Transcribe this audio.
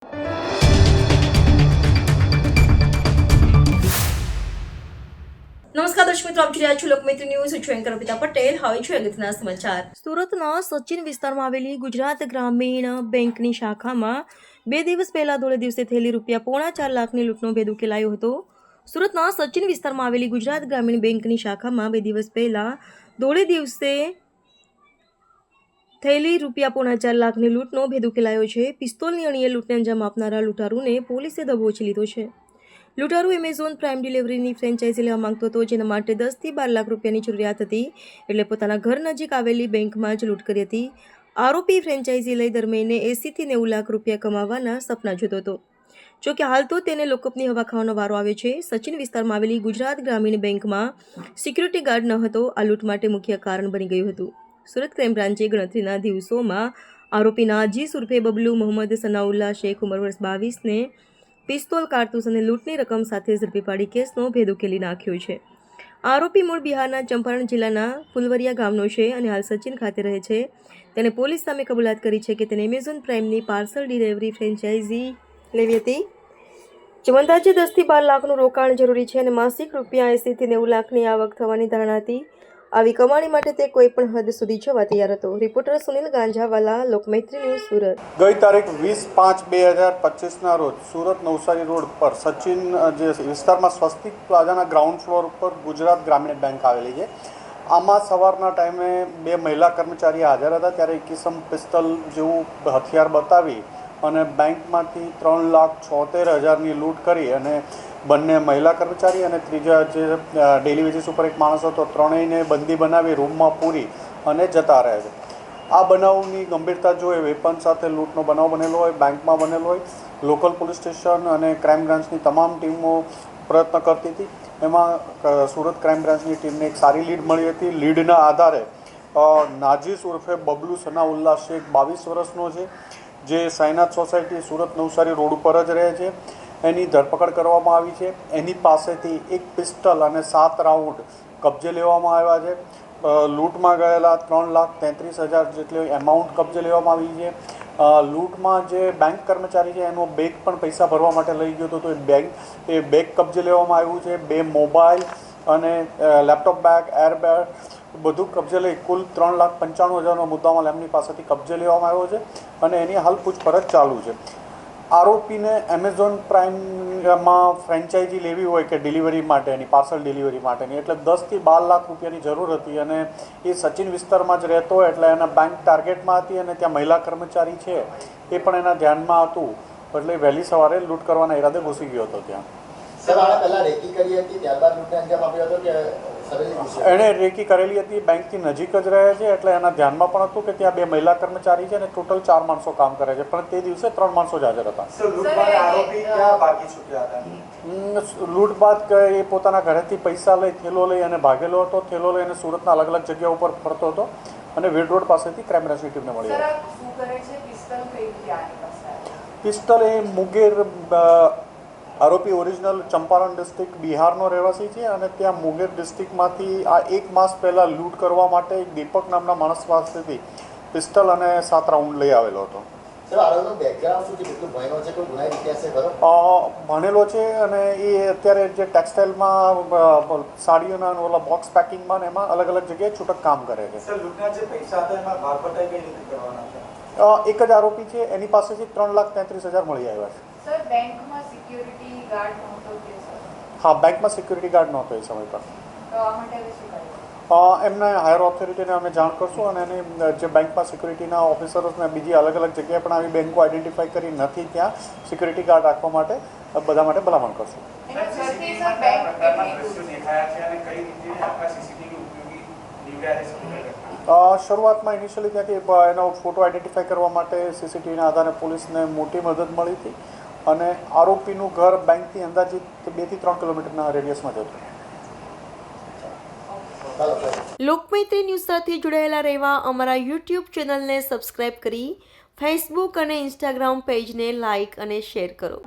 નમસ્કાર દર્શક મિત્રો, આપ જોઈ રહ્યા છો લોકમિત્ર ન્યૂઝ. હું છું એન્કર અર્પિતા પટેલ. હવે છે અગત્યના સમાચાર. સુરતના સચિન વિસ્તારમાં આવેલી ગુજરાત ગ્રામીણ બેંકની શાખામાં 2 દિવસ પહેલા ધોળે દિવસે થયેલી ₹4.5 લાખની લૂંટનો ભેદ ઉકેલાયો હતો. સુરતના સચિન વિસ્તારમાં આવેલી ગુજરાત ગ્રામીણ બેંકની શાખામાં 2 દિવસ પહેલા ધોળે દિવસે થયેલી ₹4.5 લાખની લૂંટનો ભેદ ઉકેલાયો છે. પિસ્તોલની અણીએ લૂંટને અંજામ આપનારા લૂંટારૂને પોલીસે દબોચી લીધો છે. લૂંટારૂ એમેઝોન પ્રાઇમ ડિલિવરીની ફ્રેન્ચાઇઝી લેવા માંગતો હતો, જેના માટે 10 થી 12 લાખ રૂપિયાની જરૂરિયાત હતી, એટલે પોતાના ઘર નજીક આવેલી બેંકમાં જ લૂંટ કરી હતી. આરોપી ફ્રેન્ચાઇઝી લઈ દર મહિને 80 થી 90 લાખ રૂપિયા કમાવાના સપના જોતો હતો. જોકે હાલ તો તેને લોકઅપની હવા ખાવાનો વારો આવે છે. સચિન વિસ્તારમાં આવેલી ગુજરાત ગ્રામીણ બેંકમાં સિક્યુરિટી ગાર્ડ ન હતો. આ લૂંટ માટે મુખ્ય કારણ બની ગયું હતું. સુરત ક્રાઇમ બ્રાન્ચે ગણતરીના દિવસોમાં આરોપી નાજીસ ઉર્ફે બબલુ મોહમ્મદ સનાઉલ્લા શેખ ઉંમર વર્ષ 22ને પિસ્તોલ, કારતૂસ અને લૂંટની રકમ સાથે ઝડપી પાડી કેસનો ભેદ ઉકેલી નાખ્યો છે. આરોપી મૂળ બિહારના ચંપારણ જિલ્લાના ફુલવરિયા ગામનો છે અને હાલ સચિન ખાતે રહે છે. તેણે પોલીસ સામે કબૂલાત કરી છે કે તેને એમેઝોન પ્રાઇમની પાર્સલ ડિલિવરી ફ્રેન્ચાઇઝી લેવી હતી, જેમાં અંદાજે 10 થી 12 લાખનું રોકાણ જરૂરી છે અને માસિક ₹80 થી 90 લાખની આવક થવાની ધારણા હતી. આવી કમાણી માટે તે કોઈ પણ હદ સુધી જવા તૈયાર હતો. Reporter Sunil Ganjawala, Lokmaitri news, Surat. ગઈ તારીખ 20/5/2025ના રોજ સુરત નવસારી રોડ પર સચિન જે વિસ્તારમાં સ્વસ્તિક પ્લાઝાના ગ્રાઉન્ડ ફ્લોર ઉપર ગુજરાત ગ્રામીણ બેંક આવેલી છે, આમાં સવારના ટાઈમે 2 મહિલા કર્મચારી હાજર હતા. ત્યારે એક કિસમ પિસ્તલ જેવું હથિયાર બતાવી અને બેંકમાંથી 3,76,000ની લૂંટ કરી અને બંને મહિલા કર્મચારી અને ત્રીજા જે ડેલી વેજીસ ઉપર એક માણસ હતો, ત્રણેયને બંદી બનાવી રૂમમાં પૂરી અને જતા રહે છે. આ બનાવની ગંભીરતા જોઈ વેપન સાથે લૂંટનો બનાવ બનેલો હોય, બેંકમાં બનેલો હોય. લોકલ પોલીસ સ્ટેશન અને ક્રાઇમ બ્રાન્ચની તમામ ટીમો પ્રયત્ન કરતી હતી. એમાં સુરત ક્રાઇમ બ્રાન્ચની ટીમને એક સારી લીડ મળી હતી. લીડના આધારે નાજીસ ઉર્ફે બબલુ સનાઉલ્લા શેખ 22 વર્ષનો છે, જે સાઈનાથ સોસાયટી સુરત નવસારી રોડ ઉપર જ રહે છે, એની ધરપકડ કરવામાં આવી છે. એની પાસેથી એક પિસ્ટલ અને 7 રાઉન્ડ કબજે લેવામાં આવ્યા છે. લૂંટમાં ગયેલા 3,33,000 જેટલી એમાઉન્ટ કબજે લેવામાં આવી છે. લૂંટમાં જે બેંક કર્મચારી છે એનો બેગ પણ પૈસા ભરવા માટે લઈ ગયો હતો, તો એ બેગ કબજે લેવામાં આવ્યું છે. 2 મોબાઈલ અને લેપટોપ બેગ, એર બેગ બધું કબજે લઈ કુલ 3,95,000નો મુદ્દામાલ એમની પાસેથી કબજે લેવામાં આવ્યો છે અને એની હાલ પૂછપરછ ચાલુ છે. આરોપીને એમેઝોન પ્રાઇમમાં ફ્રેન્ચાઇઝી લેવી હોય કે ડિલિવરી માટેની, પાર્સલ ડિલિવરી માટેની, એટલે 10 થી 12 લાખ રૂપિયાની જરૂર હતી અને એ સચિન વિસ્તારમાં જ રહેતો હોય એટલે એના બેંક ટાર્ગેટમાં હતી અને ત્યાં મહિલા કર્મચારી છે એ પણ એના ધ્યાનમાં હતું, એટલે વહેલી સવારે લૂંટ કરવાના ઈરાદે ઘૂસી ગયો હતો ત્યાં. એણે રેકી કરેલી હતી, બેંકની નજીક જ રહે છે એટલે એના ધ્યાનમાં પણ હતું કે ત્યાં 2 મહિલા કર્મચારી છે અને ટોટલ 4 માણસો કામ કરે છે, પણ તે દિવસે 3 માણસો જ હાજર હતા. લૂંટ બાદ એ પોતાના ઘરેથી પૈસા લઈ થેલો લઈ અને ભાગેલો હતો. થેલો લઈને સુરતના અલગ અલગ જગ્યા ઉપર ફરતો હતો અને વેડ રોડ પાસેથી ક્રાઇમ બ્રાન્ચની ટીમને મળી. પિસ્તલ એ મુંગેર, આરોપી ઓરિજિનલ ચંપારણ ડિસ્ટ્રિક્ટ બિહારનો રહેવાસી છે અને ત્યાં મુંગેર ડિસ્ટ્રિક્ટમાંથી આ 1 માસ પહેલાં લૂંટ કરવા માટે એક દીપક નામના માણસ પાસેથી પિસ્તલ અને 7 રાઉન્ડ લઈ આવેલો હતો. ભણેલો છે અને એ અત્યારે જે ટેક્સટાઇલમાં સાડીઓના ઓલા બોક્સ પેકિંગમાં ને એમાં અલગ અલગ જગ્યાએ છૂટક કામ કરે છે. એક જ આરોપી છે, એની પાસેથી 3,33,000 મળી આવ્યા છે. હા, બેંકમાં સિક્યુરિટી ગાર્ડ નહોતો એ સમય પર. એમને હાયર ઓથોરિટીને અમે જાણ કરશું અને એની જે બેંકમાં સિક્યુરિટીના ઓફિસર્સને બીજી અલગ અલગ જગ્યાએ પણ આવી બેંકો આઈડેન્ટિફાઈ કરી નથી ત્યાં સિક્યુરિટી ગાર્ડ રાખવા માટે બધા માટે ભલામણ કરશું. શરૂઆતમાં ઇનિશિયલી ત્યાંથી એનો ફોટો આઈડેન્ટિફાઈ કરવા માટે સીસીટીવીના આધારે પોલીસને મોટી મદદ મળી હતી અને આરોપીનું ઘર બેંકથી અંદાજિત 2 થી 3 કિલોમીટરના રેડિયસમાં જ હતું. લોકમૈત્રી ન્યૂઝ સાથે જોડાયેલા રહેવા અમારા યુટ્યુબ ચેનલને સબસ્ક્રાઇબ કરી ફેસબુક અને ઇન્સ્ટાગ્રામ પેજને લાઇક અને શેર કરો.